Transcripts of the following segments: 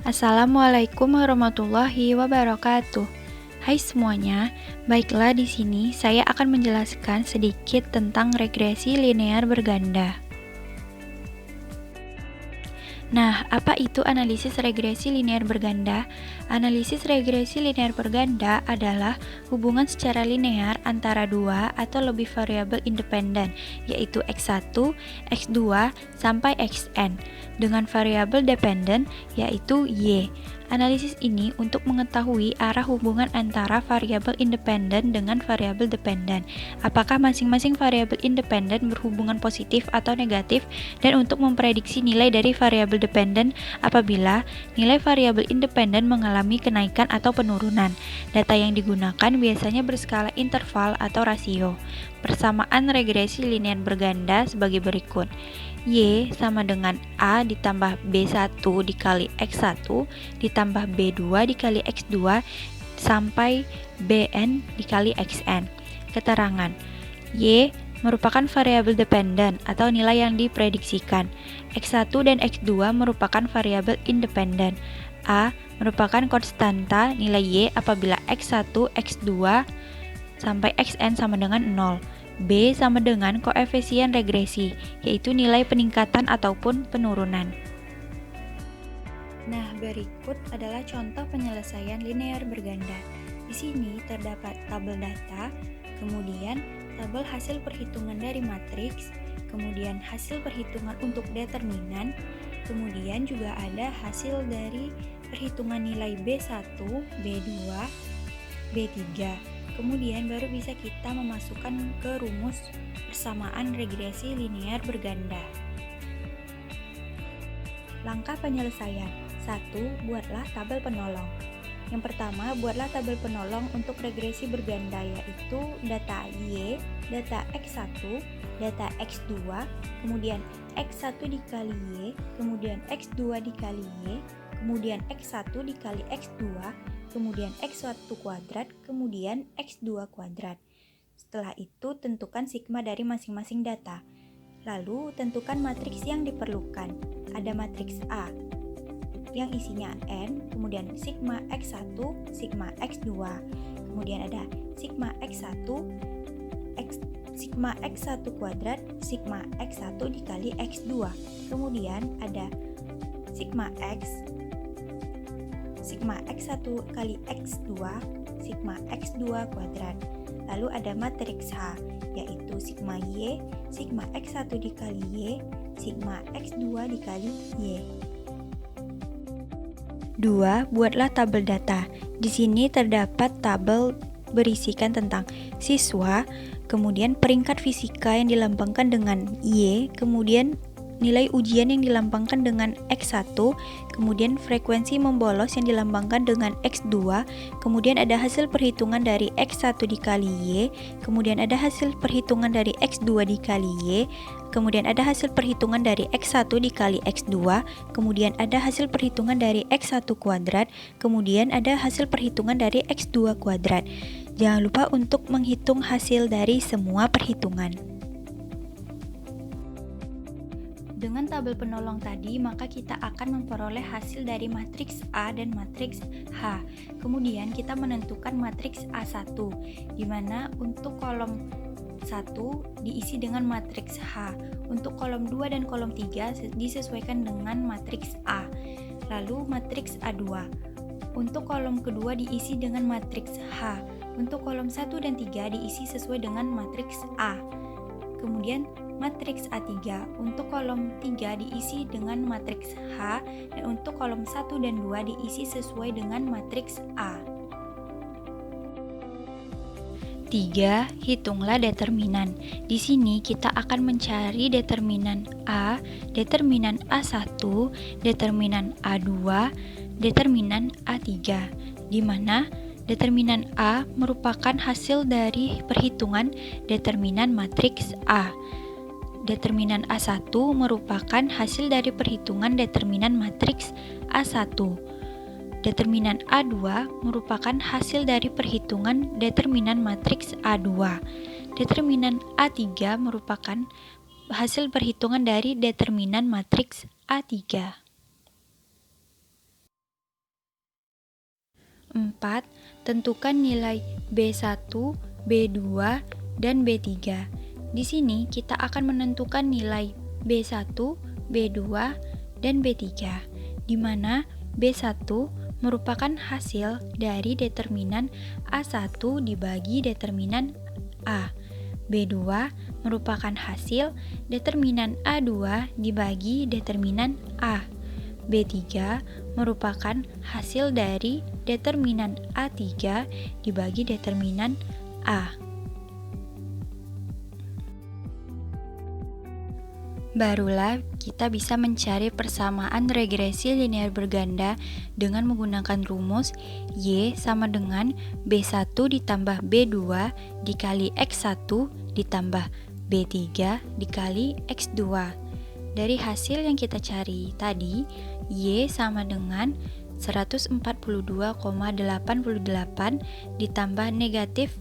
Assalamualaikum warahmatullahi wabarakatuh. Hai semuanya, baiklah di sini saya akan menjelaskan sedikit tentang regresi linear berganda. Nah, apa itu analisis regresi linear berganda? Analisis regresi linear berganda adalah hubungan secara linear antara dua atau lebih variabel independen, yaitu X1, X2, sampai Xn, dengan variabel dependen, yaitu Y. Analisis ini untuk mengetahui arah hubungan antara variabel independen dengan variabel dependen. Apakah masing-masing variabel independen berhubungan positif atau negatif, dan untuk memprediksi nilai dari variabel dependen apabila nilai variabel independen mengalami kenaikan atau penurunan. Data yang digunakan biasanya berskala interval atau rasio. Persamaan regresi linear berganda sebagai berikut. Y sama dengan A ditambah B1 dikali X1 ditambah B2 dikali X2 sampai Bn dikali Xn. Keterangan: Y merupakan variabel dependen atau nilai yang diprediksikan. X1 dan X2 merupakan variabel independen. A merupakan konstanta nilai Y apabila X1, X2 sampai Xn sama dengan 0. B sama dengan koefisien regresi, yaitu nilai peningkatan ataupun penurunan. Nah, berikut adalah contoh penyelesaian linear berganda. Di sini terdapat tabel data, kemudian tabel hasil perhitungan dari matriks, kemudian hasil perhitungan untuk determinan, kemudian juga ada hasil dari perhitungan nilai B1, B2, B3. Kemudian baru bisa kita memasukkan ke rumus persamaan regresi linear berganda. Langkah penyelesaian. 1. Buatlah tabel penolong. Yang pertama, buatlah tabel penolong untuk regresi berganda, yaitu data Y, data X1, data X2, kemudian X1 dikali Y, kemudian X2 dikali Y, kemudian X1 dikali X2, kemudian X1 kuadrat, kemudian X2 kuadrat. Setelah itu, tentukan sigma dari masing-masing data. Lalu, tentukan matriks yang diperlukan. Ada matriks A yang isinya N, kemudian sigma X1, sigma X2, kemudian ada sigma X1, sigma X1 kuadrat, sigma X1 dikali X2. Kemudian ada sigma X, sigma X1 kali X2, sigma X2 kuadrat. Lalu ada matriks H, yaitu sigma Y, sigma X1 dikali Y, sigma X2 dikali Y. 2. Buatlah tabel data. Di sini terdapat tabel berisikan tentang siswa, kemudian peringkat fisika yang dilambangkan dengan Y, kemudian nilai ujian yang dilambangkan dengan X1, kemudian frekuensi membolos yang dilambangkan dengan X2, kemudian ada hasil perhitungan dari X1 dikali Y, kemudian ada hasil perhitungan dari X2 dikali Y, kemudian ada hasil perhitungan dari X1 dikali X2, kemudian ada hasil perhitungan dari X1 kuadrat, kemudian ada hasil perhitungan dari X2 kuadrat. Jangan lupa untuk menghitung hasil dari semua perhitungan. Dengan tabel penolong tadi, maka kita akan memperoleh hasil dari matriks A dan matriks H. Kemudian kita menentukan matriks A1, di mana untuk kolom 1 diisi dengan matriks H. Untuk kolom 2 dan kolom 3 disesuaikan dengan matriks A. Lalu matriks A2. Untuk kolom kedua diisi dengan matriks H. Untuk kolom 1 dan 3 diisi sesuai dengan matriks A. Kemudian matriks A3 untuk kolom 3 diisi dengan matriks H, dan untuk kolom 1 dan 2 diisi sesuai dengan matriks A. 3. Hitunglah determinan. Di sini kita akan mencari determinan A, determinan A1, determinan A2, determinan A3, di mana determinan A merupakan hasil dari perhitungan determinan matriks A. Determinan A1 merupakan hasil dari perhitungan determinan matriks A1. Determinan A2 merupakan hasil dari perhitungan determinan matriks A2. Determinan A3 merupakan hasil perhitungan dari determinan matriks A3. keempat, tentukan nilai B1, B2, dan B3. Di sini kita akan menentukan nilai B1, B2, dan B3, di mana B1 merupakan hasil dari determinan A1 dibagi determinan A. B2 merupakan hasil determinan A2 dibagi determinan A. B3 merupakan hasil dari determinan A3 dibagi determinan A. Barulah kita bisa mencari persamaan regresi linear berganda dengan menggunakan rumus Y sama dengan B1 ditambah B2 dikali X1 ditambah B3 dikali X2. Dari hasil yang kita cari tadi, Y sama dengan 142,88 ditambah negatif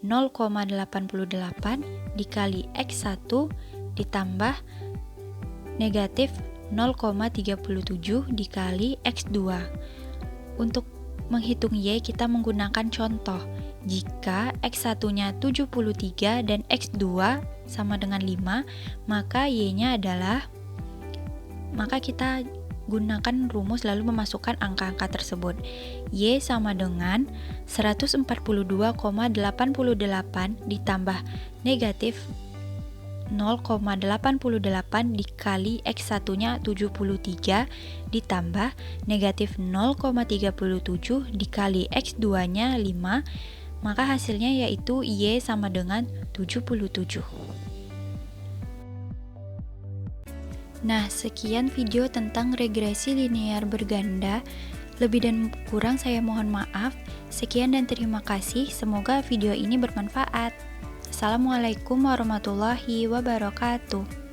0,88 dikali X1 ditambah negatif 0,37 dikali X2. Untuk menghitung Y kita menggunakan contoh. Jika X1-nya 73 dan X2 sama dengan 5, maka Y-nya adalah, maka kita gunakan rumus lalu memasukkan angka-angka tersebut. Y sama dengan 142,88 ditambah negatif 0,88 dikali X1-nya 73 ditambah negatif 0,37 dikali X2-nya 5, maka hasilnya yaitu Y sama dengan 77. Nah, sekian video tentang regresi linear berganda. Lebih dan kurang saya mohon maaf. Sekian dan terima kasih. Semoga video ini bermanfaat. Assalamualaikum warahmatullahi wabarakatuh.